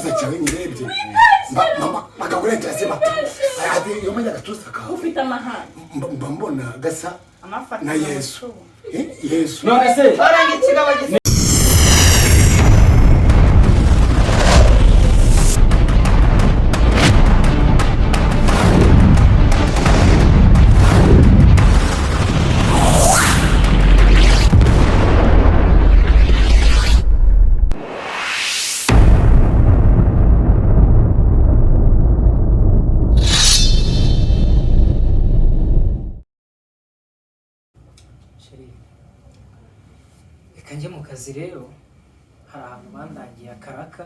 kibazo cyawe nyirebye mama bakagureta sema ati yomanya gatusa ka ufite amahane mbona gasa amafata na Yesu Yesu none se orange kigabo kanjye mu kazi rero hari ahantu bandangiye akaraka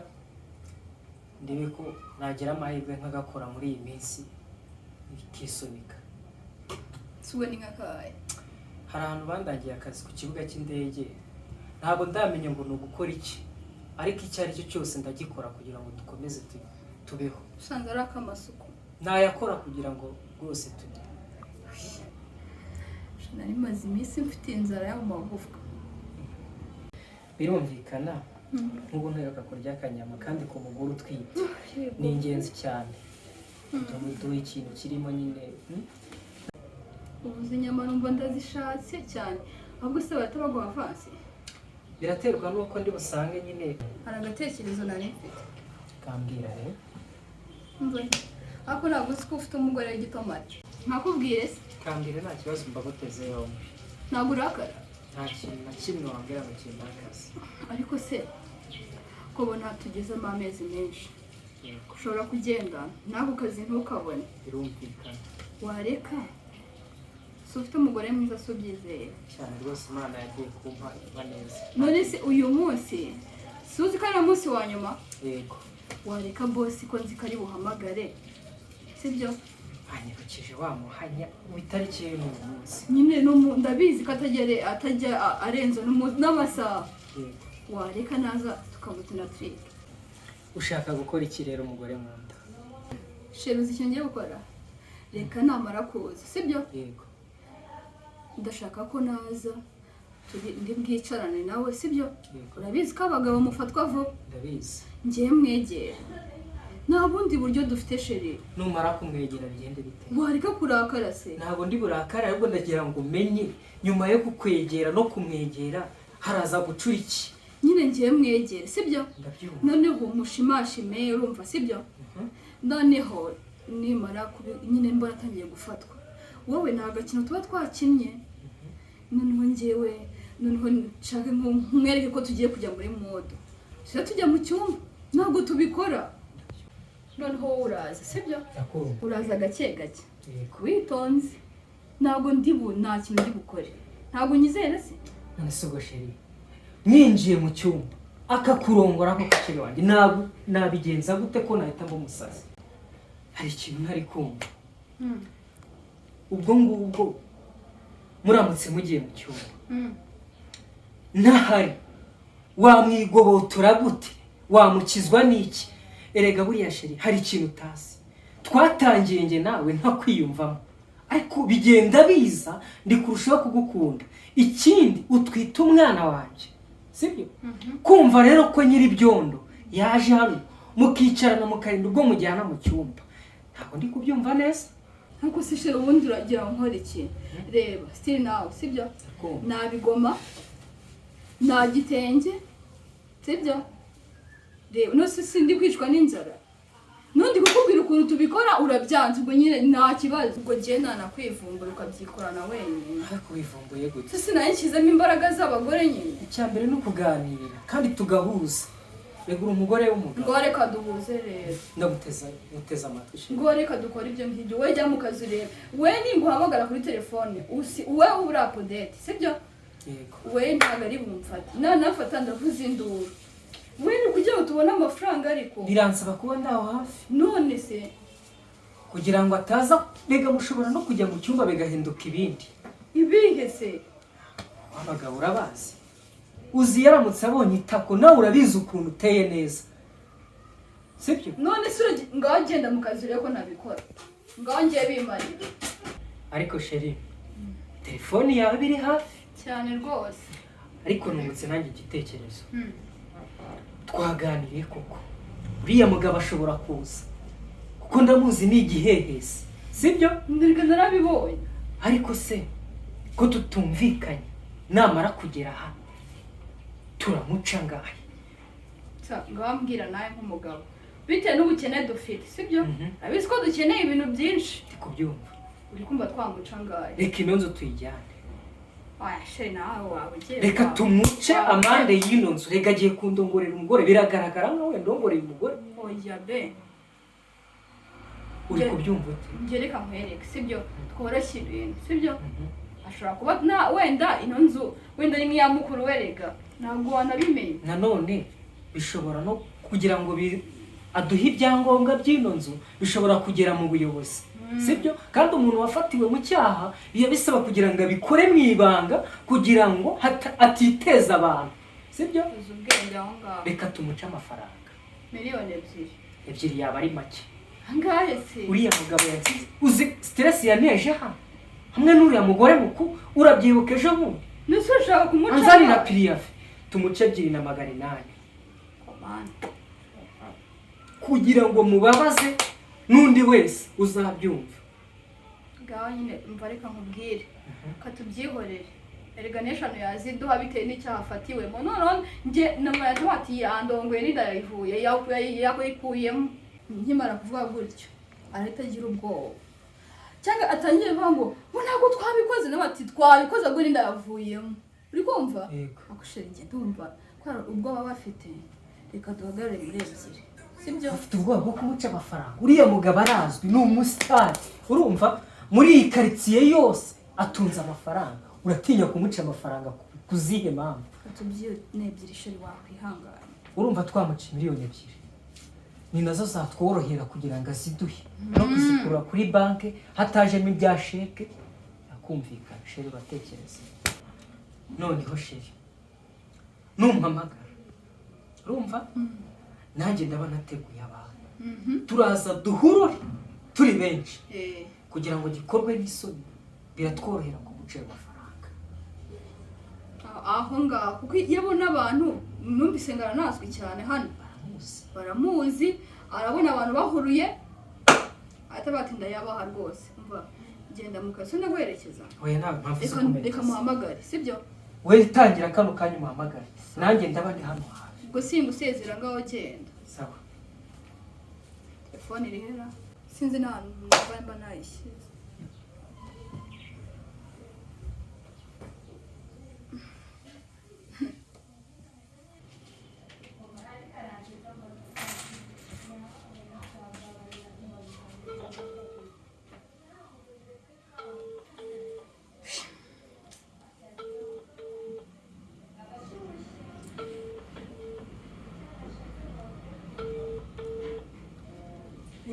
ndebe ko nagira amahirwe nkagakora muri iyi minsi bikisunika. Suwe ni ngakaye. Hari ahantu bandangiye akazi ku kibuga cy'indege ntabwo ndamenya ngo ni ugukora iki ariko icyo ari cyo cyose ndagikora kugira ngo dukomeze tubeho. Usanze ari akamasuku ntayakora kugira ngo rwose tujye. Nari maze iminsi mfite inzara yo mu magufwa. Birumvikana nk'ubu ntereka kurya akanyama kandi ku mugore utwite ni ingenzi cyane. Duhe ikintu kirimo nyine. Ubuze inyama numva ndazishatse cyane ahubwo se batabaguha avansi. Biraterwa nuko ndi busange nyine hari agatekerezo nari mfite. Kambwira rero. Ako ntabwo uzi ko ufite umugore w'igitomati. Nkakubwire se. Kambwira nta kibazo mbaguteze yombi. Ntabwo urakara. Nta kintu na kimwe wambwira ngo kindakaze. Ariko se ko bona tugezemo amezi menshi ushobora kugenda nako kazi ntukabone. Birumvikana. Wareka so ufite umugore mwiza subyizeye cyane rwose Imana yagiye kumpa neza. None se uyu munsi suzi ko ari umunsi wa nyuma. Yego. Wareka boss ko nzi ko ari buhamagare sibyo anyibukije wa muhanya witariki y'umunsi nyine ndabizi ko atajya arenza n'amasaha. Yego. Wareka naza tukamutuna trick. Ushaka gukora iki rero umugore mu nda? Sheruzi icyo ngiye gukora reka namara kuza sibyo. Yego. Ndashaka ko naza ndi bwicarane nawe sibyo. Urabizi ko abagabo mufatwa vuba. Ndabizi. Ngiye mwegera nta bundi buryo dufite sheri. Numara kumwegera bigende bite? Wareka kurakara se. Ntabwo ndi burakara ahubwo ndagira ngo umenye nyuma yo kukwegera no kumwegera haraza gucura iki. Nyine ngiye mwegere sibyo. Noneho mushimashime urumva sibyo. Noneho nimara nyine mbona atangiye gufatwa wowe nta gakino tuba twakinnye. Noneho ngewe nshaka nkwereke ko tugiye kujya muri modo tujya mu cyumba ntabwo tubikora. Noneho uraza sibyo. Uraza gake gake witonze ntabwo nta kintu ndi bukore ntabwo nyizera se. None se sheri mwinjiye mu cyumba akakurongora ko kaciri wanjye ntabwo nabigenza gute ko nahita mba umusazi? Hari ikintu ntari kumva. Ubwo ngubwo muramutse mugiye mu cyumba ntahari wamwigobotora gute? Wamukizwa n'iki? Erega buriya sheri hari ikintu utazi twatangiye nge nawe nta kwiyumvamo ariko bigenda biza ndi kurushaho kugukunda. Ikindi utwita umwana wanjye sibyo. Kumva rero ko nyiri byondo yaje hano mukicarana mukarinda ubwo mujyana mu cyumba ntabwo ndi kubyumva neza. Nkuko se sheri ubundi uragira ngo nkore iki? Reba still nawe sibyo. Nabigoma nta gitenge sibyo. Reba no se sindi kwicwa n'inzara. Nundi kukubwira ukuntu tubikora urabyanze ubwo nyine nta kibazo. Ubwo giye nakwivumbura ukabyikorana wenyine. Ariko wivumbuye gute? Se sinayikizemo imbaraga z'abagore nyine. Icyambere no kuganira kandi tugahuza. Regura umugore w'umugabo. Ngo reka duhuze rero. Ndaguteza amatwi sheri. Ngo reka dukora ibyo ngibyo. We jya mu kazi rero. We ninguhamagara kuri telefone we uri update sibyo. Yego. We ntabwo ari bumfate. Nafata ndavuza induru. We ni kugira ngo tubone amafaranga ariko. Biransaba kuba ndaho hafi. None se kugira ngo ataza bega mushobora no kujya mu cyumba bigahinduka ibindi. Ibihe se? Abagabo urabazi. Uzi yaramutse abonye itako nawe urabizi ukuntu uteye neza. Sibyo? None se ngagenda mu kazi rero ko nabikora. Ngangiye bimarira. Ariko sheri telefone yawe biri hafi cyane rwose. Ariko numutse nanjye igitekerezo. Twaganiriye koko uriya mugabo ashobora kuza kuko ndamuzi ni igihehesi sibyo ndirwa narabibonye ariko se ko tutumvikanye namara kugera hano turamuca ngahe ngambwira nawe nk'umugabo bitewe n'ubukene dufite sibyo abizi ko dukeneye ibintu byinshi ndi kubyumva uri kumva twamuca ngahe reka ino nzu tuyijyane sheri nawe waba ugiye reka tumuce amande y'ino nzu reka agiye kundongorera umugore biragaragara nkawe ndongoreye umugore oya be uri kubyumva ute njye reka nkwereke sibyo tworoshye ibintu sibyo ashobora kuba wenda ino nzu wenda ni nk'iya mukuru werega ntabwo wanabimenya nanone bishobora no kugira ngo aduhe ibyangombwa by'ino nzu bishobora kugera mu buyobozi sibyo kandi umuntu wafatiwe mu cyaha biba bisaba kugira ngo abikore mu ibanga kugira ngo atiteza abantu sibyo uzi ubwenge aho ngaho reka tumuce amafaranga miliyoni ebyiri yaba ari make angahe se uriya mugabo yagize uzi stress yaneje hano hamwe n'uriya mugore mukuru urabyibuka ejo bundi nese ushaka kumuca anzanira piriyafe tumuce 2,800 kugira ngo mubabaze n'undi wese uzabyumva ngaho nyine mva reka nkubwire katubyihorere erega n'eshanu yaziduha bitewe n'icyaha afatiwemo none njye namuyaje bati yandongoye n'inda yayivuye yakuyikuyemo nkimara kuvuga gutyo arahita agira ubwoba cyangwa atangiye kuvuga ngo ntabwo twabikoze n'abati twabikoze ngo n'inda yavuyemo uri kumva agushira njye ndumva ko ubwoba bafite reka duhagarare muri ebyiri sibyo afite ubwoba bwo kumuca amafaranga uriya mugabo arazwi ni umusitari urumva muri iyi karitsiye yose atunze amafaranga uratinya kumuca amafaranga kuzihe mpamvu ebyiri sheri wakwihangana urumva twamuca 2 miliyoni ni nazo zatworohera kugira ngo aziduhe no kuzikura kuri banki hatajemo ibya sheke yakumvikana sheri batekereza noneho sheri numpamagara urumva nanjye ndaba nateguye abantu turaza duhurure turi benshi kugira ngo gikorwe n'isoni biratworohera kumucira amafaranga aho ngaho kuko iyo abona abantu numvise ngaranazwi cyane hano baramuzi arabona abantu bahuruye atabatinda yabaha rwose umva genda mukaso ndaguherekeza oya ntabwo mpamvu reka muhamagare sibyo we tangira kano kanya muhamagare nanjye ndaba ndi hano hafi ubwo simbusezera ngaho genda sawa telefone irihera sinzi n'ahantu mba nayishyize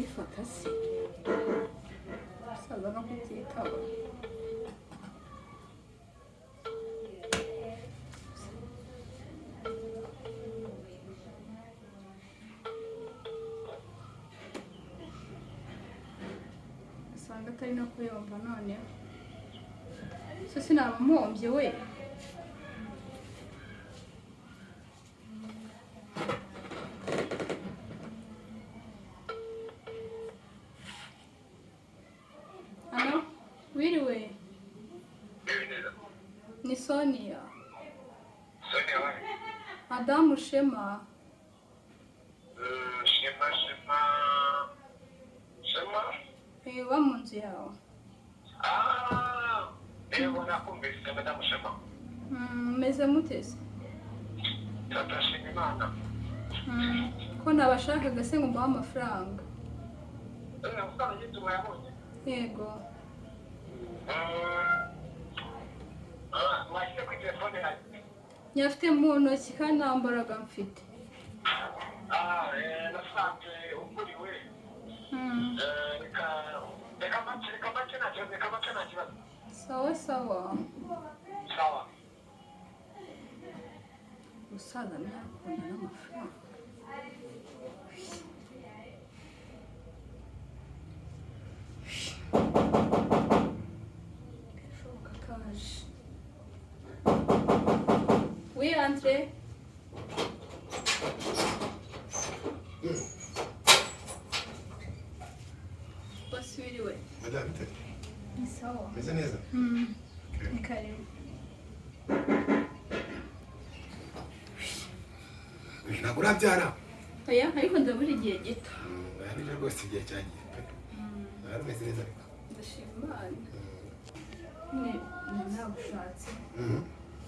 Ifata se saza no kubyitaba asanga atari no kuyumva none so sinabamuhombye we wiriwe ni Sonia Madamu Shema Shema mu nzu yawe yego nakumvise Madamu Shema meze mutese tatashima Imana ko nabashakaga se ngo mbahe amafaranga yego nyafite mu ntoki kandi nta mbaraga mfite nasanze uguriwe reka make nta kibazo sawa sawa sawa gusaza ntiyakunda n'amafaranga Oui, entrez. Madame Tete. Ni sawa. Meze neza? Ni karibu. Ntabwo urabyara? Oya, ariko ndabura igihe gito. Ariko rwose igihe cyagiye pe. Meze neza ariko. Ndashima Imana. Ni nagushatse.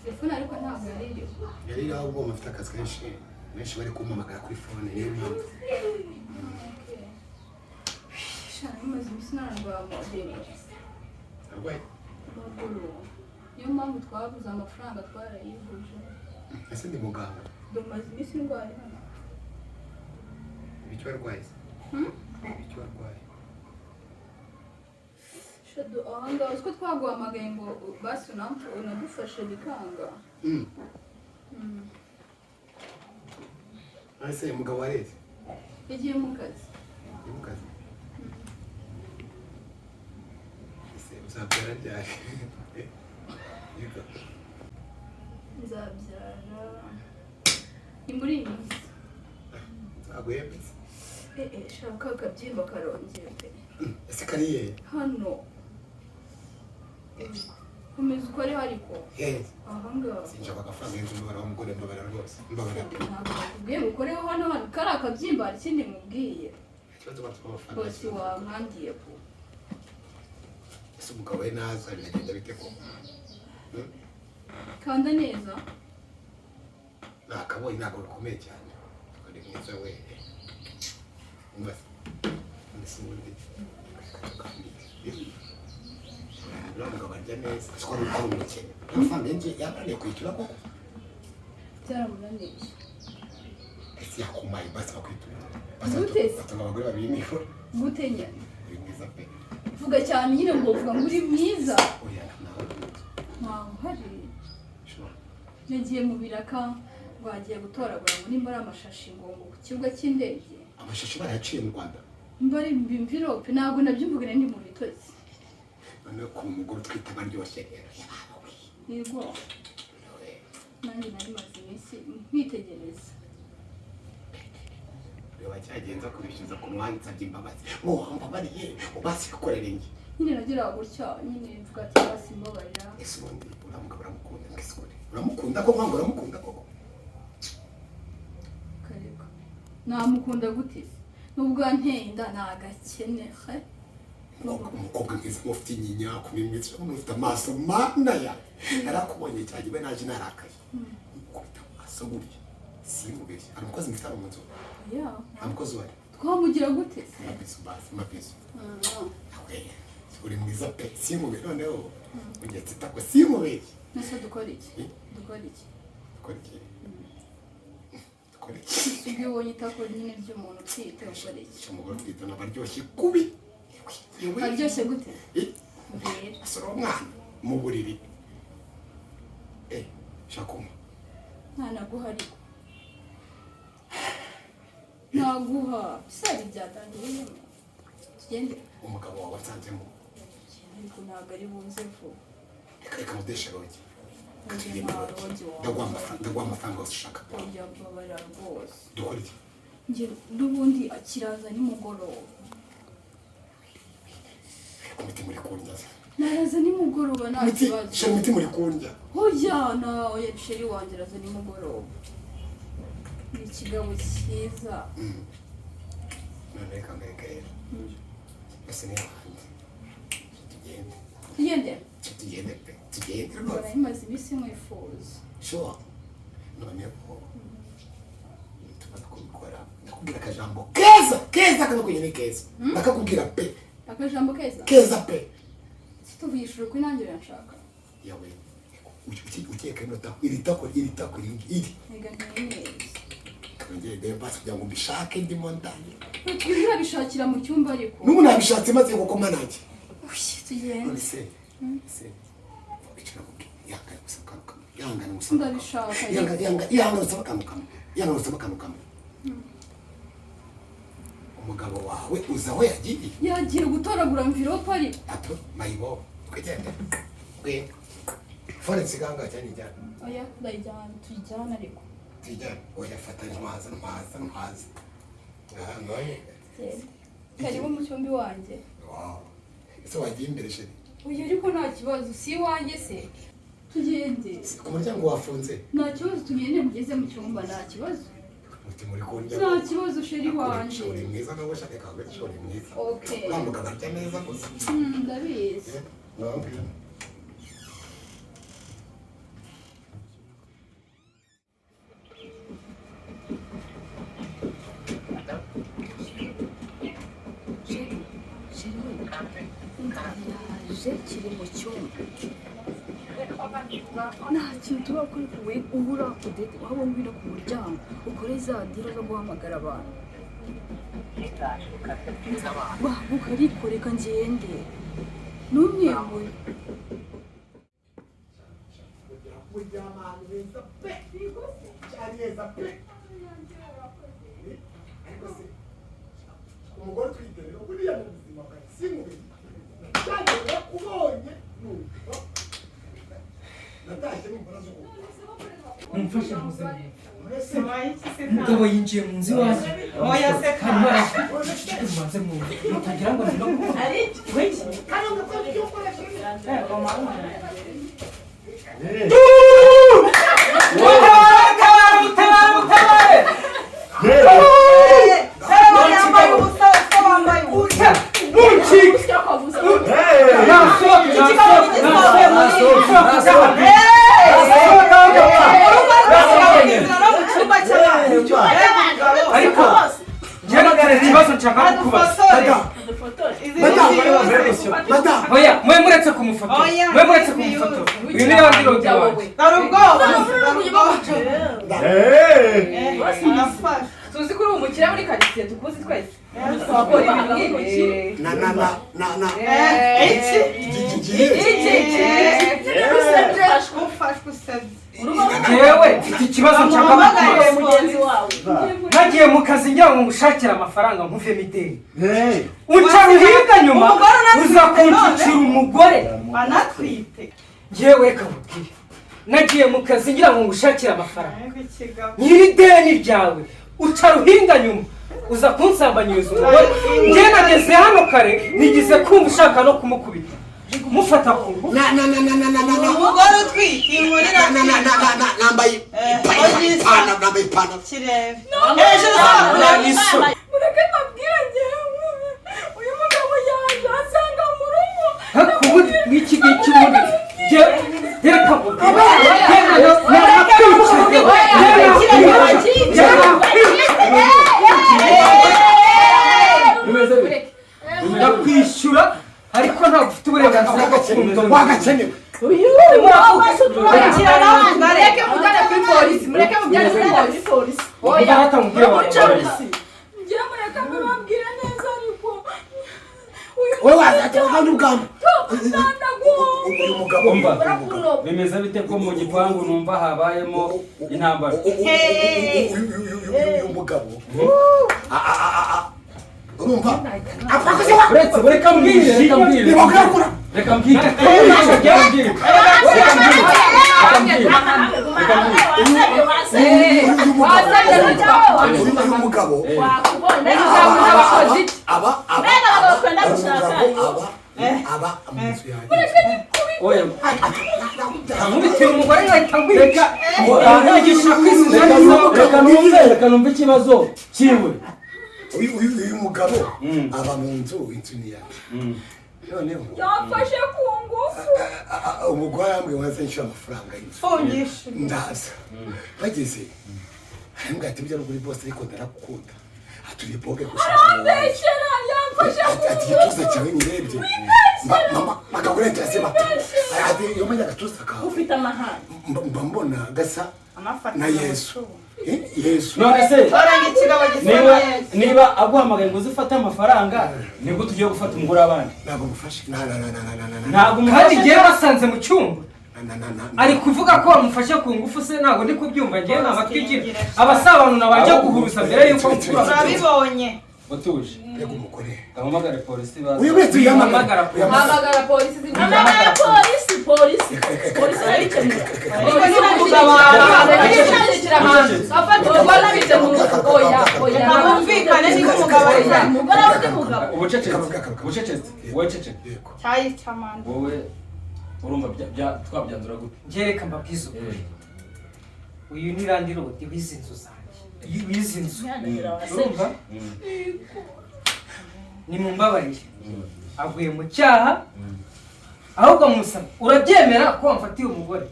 Telefone ariko ntabwo yaririho. Yaririho ahubwo mufite akazi kenshi. Benshi bari kumpamagara kuri phone niyo mpamvu. Shana maze iminsi nararwara amaguru. Arwaye? Amaguru. Niyo mpamvu twabuze amafaranga twarayiguje. Ese ndi muganga? Maze iminsi ndwaye hano. Ibiki warwaye? Ibiki warwaye? Shado ahanga usko twaguhamagaye ngo basi unadufashe bikanga. Ese umugabo wareze? Yagiye mu kazi. Yagiye mu kazi? Ese uzabyara ryari? Nzabyara ni muri iyi minsi. Nzaguhembetse? Shaka akabyimba karongera pe. Ese kariye? Hano. Komeza ukore hariko. Ahanga. Sinshaka agafaranga y'inzumara w'umugore mbabara rwose. Mbabara. Ntabwo nakubwiye gukoreho hano kari akabyimba hari ikindi mubwiye. Ikibazo batuma amafaranga. Bose wamwandiye ko. Ese umugabo we naza biragenda bite ko? Kanda neza. Nakabonye ntabwo rukomeye cyane. Kandi mwiza we. Umbaza. Ndisundi. Umugabo arya neza. Ese ko ari umukene. Amafaranga y'inzu yabaneye kwishyura koko? Byaramunaniye. Ese yakumaye basi bakwitura. Gute? Batanga abagore babiri mikoro. Gute nyine? Uri mwiza pe. Vuga cyane nyine ngo uvuga ngo uri mwiza. Oya nawe. Ntawe uhari. Sure. Yagiye mu biraka bagiye gutoragura ngo nimba ari amashashi ngo ku kibuga cy'indege. Amashashi barayaciye mu Rwanda. Nimba ari imvirope ntabwo nabyumvugane ni mu bitozi. None ku mugore twita baryoshye rero. Yego. Nanjye nari maze iminsi nkitegereza. Reba cyagenza kubishyuza ku mwanya nsabye imbabazi. Ngo wambabariye ubasi gukorera ingi. Nyine nagira gutya nyine mvuga ati basi mbabarira. Ese ubundi uramugabo uramukunda ngisore. Uramukunda ko mwango uramukunda koko. Kareka. Namukunda gute? Nubwo anteye inda nagakene he. Umukobwa mwiza mufite inyinya kumimwitse mufite amaso mana ya. Narakubonye cyagiye naje narakaye. Ukubita amaso burya. Simubeshye. Aramukozi mfite mu nzu. Ya. Aramukozi wari. Twamugira gute? Mabizo. Uri mwiza pe. Simubeshye noneho. Ugiye titako simubeshye. Nese dukora iki? Dukora iki? Dukora iki? Dukora iki? Ibyo ubonye itako nyine ry'umuntu utwite ukora iki? Umugore utwite n'abaryoshye kubi. Aryoshye gute? Mbere. Asoro umwana mu buriri. Shakuma. Ntanaguha ariko. Naguha. Sari byatangiye nyine. Tugende. Umugabo wawe wasanzemo. Ariko ntabwo ari buze vuba. Reka mudeshe rogi. Ndaguha amafaranga yose ushaka. Ujya kubabarira rwose. Dukora iki? Njye n'ubundi akiraza nimugoroba. Umutima uri kundya. Naraza nimugoroba nta kibazo. Shira umutima uri kundya. Hoya oya sheri wanjye araza nimugoroba. Ni ikigabo cyiza. None reka mbereke rero. Ese ni ahandi. Tugende. Tugende. Tugende pe. Tugende Mbona rwose. imaze iminsi mwifuza. Sure. Noneho tuba kubikora. Ndakubwira akajambo keza. Keza kano kunyene keza. Ndakakubwira pe. Akajambo keza? Keza pe. Tuvishura ko inangiro yanshaka. Yawe. Ukeka inota iritako iri. Ega ntiyeneza. Kongere de basi kugira ngo mbishake ndimo ndani. Twizira bishakira mu cyumba ariko. Nubu nabishatse maze gukoma nanjye. Tugende. Se. Bicara kuki. Yangana gusa. Ndabishaka. Yangana gusa bakamuka. Umugabo wawe uza aho yagiye. Yagiye gutoragura envelope ariko. Ato mayibo. Twegende. Twe. Forense ganga cyane cyane. Oya ndayijyana tujyana ariko. Tujyana. Oya fata ntwaza. Ngaha ngoye. Karibu mu cyumba wanjye. Wow. ese wagiye imbere sheri Oya ariko nta kibazo si iwanjye se tugende ku muryango wafunze nta kibazo tugende mugeze mu cyumba nta kibazo muti muri kurya nta kibazo sheri wanje shori mwiza nawe shaka kawe shori mwiza okay urambuka barya neza gusa ndabizi kiri mu cyumba nta kintu tuba kuri kuwe ubura kudete waba ngwino ku muryango ukore za dira zo guhamagara abantu babuka ariko reka ngende n'umwewe umugore twiterera buriya mu buzima bwawe simubizi cyangwa kubonye numva natashye numva nazo mumfashe muzima umugabo yinjiye mu nzu iwacu hanyuma aramubanze mu nzu mutagira ngo ni no ariko njyewe ikibazo nshaka kukubaza oya mwe muretse kumufoto mwe muretse kumufoto uyu ni wandi rodi wawe tuzi ko uri umukire muri karitsiye tukuzi twese yewe mfite ikibazo nshaka kukubaza nagiye mu kazi ngira ngo ngushakire amafaranga nkuvemo ideni unca ruhiga nyuma uza kunshikira umugore anatwite yewe kamubwire nagiye mu kazi ngira ngo ngushakire amafaranga nyiri ideni ryawe uca ruhinga nyuma uza kunsambanyiriza umugore njye nageze hano kare nigize kumva ushaka no kumukubita mufata ku ngufu umugore utwite inkorera nambaye ipantaro kirebe hejuru iso mureke mbabwire njyewe uyu mugabo yaje asanga mu rugo hakubundi n'iki ngiki ubundi reka kwishyura ariko ntabwo ufite uburenganzira bwo kumva wagakenewe mureke mujyane kuri polisi mureke mujyane kuri polisi oya hatamubwira njye mureke mbabwire neza ariko wowe wazajya kandi ubwamba uyu mugabo umva bimeze bite ko mu gipangu numva habayemo intambara uyu mugabo urumva reka mbwire reka mbwire uyu mugabo aba mu nzu yanjye oya amubitira umugore ngahita ngwika reka numve ikibazo kiwe uyu mugabo aba mu nzu inzu ni yanjye noneho yafashe ku ngufu umugore yambwiye waze nshyura amafaranga y'inzu ndaza bageze arambwira ati bijya no kuri bose ariko ndarakukunda aturiye boge arambeshyera yamfashe ku ati igituza cyawe nyirebye mama akagore cyasema ati iyo menya agatuza kawe ufite amahane mba mbona gasa na Yesu Yesu none se oranga ikigabo gisa niba aguhamagaye ngo uzifate amafaranga nibwo tugiye gufata umugore w'abandi ntabwo mufashe ntabwo kandi ngiye basanze mu cyumba ari kuvuga ko wamufashe ku ngufu se ntabwo ndi kubyumva ngewe nabatwigira abasabantu bajya guhuruza mbere y'uko urabibonye utuje yego umugore ahamagare polisi baza uyu wese yamagara hamagara polisi hamagara polisi polisi ariko ni umugabo shyira hanze afata umugore abitse mu mufuka oya reka bumvikane niba umugabo ari umugore undi mugabo ubucecetse wowe cecetse cyayica manda wowe urumva twabyanzura gute ngereka mbabwiza ukuri uyu ni Randi Rodi w'izi nzu zanjye w'izi nzu urumva nimumbabarire avuye mu cyaha ahubwo musaba urabyemera ko wamfatiye umugore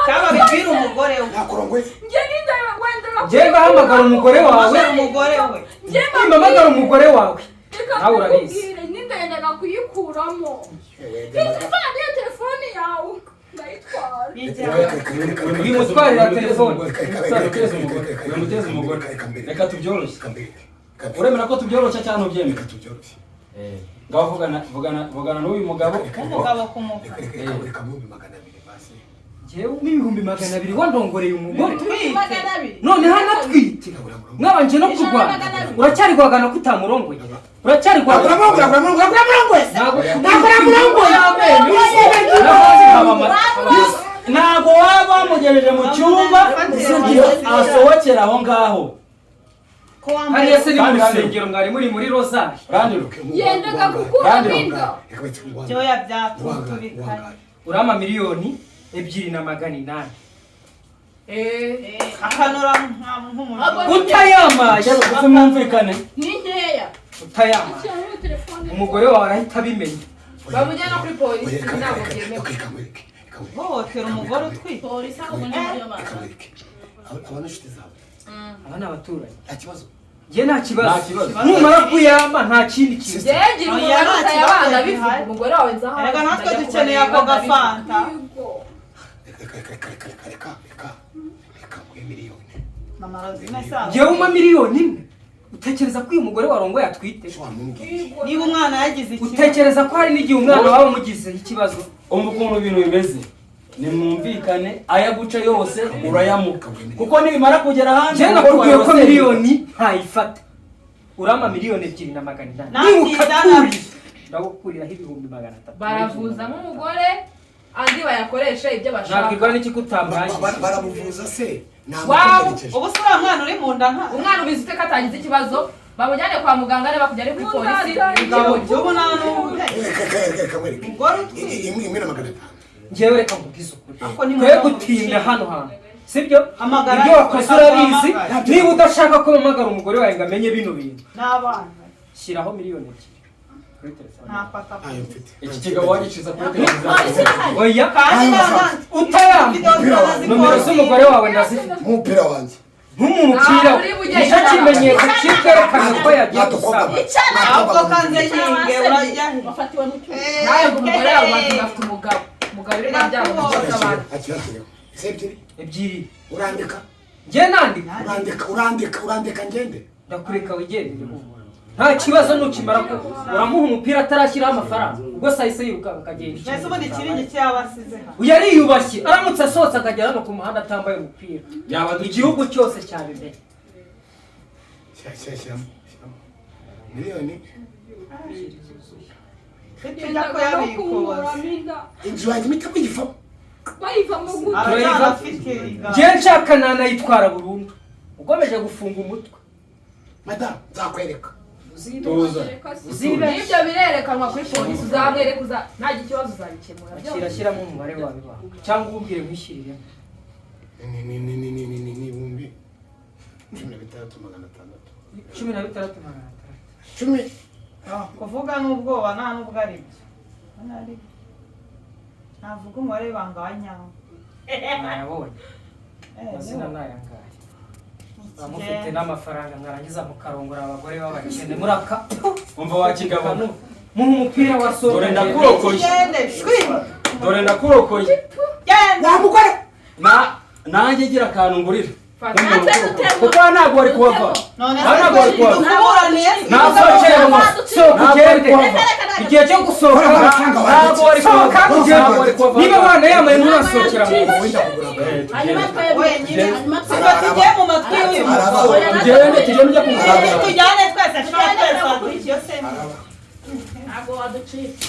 cyangwa bibwira umugore we nakurongoye njye ngahamagara umugore wawe umugore we nimpamagara umugore wawe nawe urabizi nindayendaga kuyikuramo ifana ya telefone yawe ndayitwara wimutwarira telefone wimuteze umugore reka tubyoroshye uremera ko tubyoroshya cyangwa ntubyemera ngaho vugana n'uyu mugabo umugabo ku mugabo njyewe n'ibihumbi 200 wandongoreye umugore none hano atwite mwabanje no kurwana uracyari guhagana ko utamurongoye uracyari guhagana ntabwo waba wamugejeje mu cyumba asohokera aho ngaho hariya se ni mu rusengero mwari muri rozari yendaga gukuramo inda byoya byatutubikanye urama 2,280,000 akanura nk'umuntu utayamaye mwumvikane ni nkeya utayamaye cyangwa telefone umugore wawe arahita abimenya bamujyana kuri polisi ntabwo byemewe hohotera umugore utwite polisi aho ubundi muri yo aba n'inshuti zawe aba ni abaturanyi nta kibazo njye nta kibazo numara kuyama nta kindi kintu byegira umugore utayabana bivuga umugore wawe nzaho reka natwe dukeneye ako gafanta reka nguhe miliyoni mama rozine sawa njyewe uma 1,000,000 utekereza ko uyu mugore warongoye atwite niba umwana yagize ikibazo utekereza ko hari n'igihe umwana waba umugize ikibazo umva ukuntu ibintu bimeze nimwumvikane ayaguca yose urayamuka kuko nibimara kugera hanze njye nakubwiye ko miliyoni ntayifata urama 2,280,000 niba ukaturiye ndagukuriraho 300,000 baravuza nk'umugore andi bayakoresha ibyo bashaka nabwirwa n'iki kutambaye baramuvuza se ubu se uriya mwana uri mu nda nta umwana ubizi ute ko atagize ikibazo bamujyane kwa muganga niba kujya ari kuri polisi ubu nta n'umwe umugore utwite imwe na 500 njyewe reka nkubwize ukuri Ako ni twe gutinda hano hantu sibyo Hamagara ibyo wakoze urabizi hamagara. niba udashaka ko mpamagara umugore wawe ngo amenye bino bintu n'abana shyiraho 2,000,000 kuri telefone ntapata ayo mfite iki kigabo wagiciza kuri televiziyo oya kandi utayambaye nomero z'umugore wawe ndazifite umupira wanjye nk'umupira nicyo kimenyetso kikerekana ko yagiye gusaba ahubwo kanze yinge urajya bafatiwe mu cyuma nawe ngo umugore wawe wagira afite umugabo uri nabyara umugozi abantu ebyiri urandika njye nandika urandika ngende ndakureka wigendere nta kibazo nukimara ko uramuha umupira atarashyiraho amafaranga ubwo sahise yiruka akagenda mbese ubundi ikiringi cy'abasize hano uyu ariyubashye aramutse asohotse akagera hano ku muhanda atambaye umupira igihugu cyose cyabimenya shyiramo miliyoni tujya kuyabikuza inzu yanjye imita kuyivamo bayivamo gute aracyari afite njye nshaka nanayitwara burundu ukomeje gufunga umutwe madamu nzakwereka tuza ibyo birerekanwa kuri polisi uzamwereka nta ikibazo uzabikemura kirashyiramo umubare wawe cyangwa ububwire mwishyirire ni ibihumbi 16,600 10 kuvuga n'ubwoba nta n'ubwo ari byo navuga umubare w'ibanga wa nyawo nayabonye amazina nayangaya bamufite n'amafaranga mwarangiza mukarongora abagore b'abakene muraka umva wakigabo muha umupira wa soro dore ndakurokoye dore ndakurokoye genda wa mugore nanjye gira akantu ngurira kuko ntabwo wari kuhava none ntabwo wari kuhava tuburaniye nasohokeye mu soko ugende igihe cyo gusohoka ntabwo wari kuhava niba wana yambaye ntunasohokera mu nzu hanyuma twebwe wenyine tuba tugiye mu matwi y'uyu mugore tugende ujya kumuganga tujyane twese tujya twese wadukiriye sema ntabwo waducika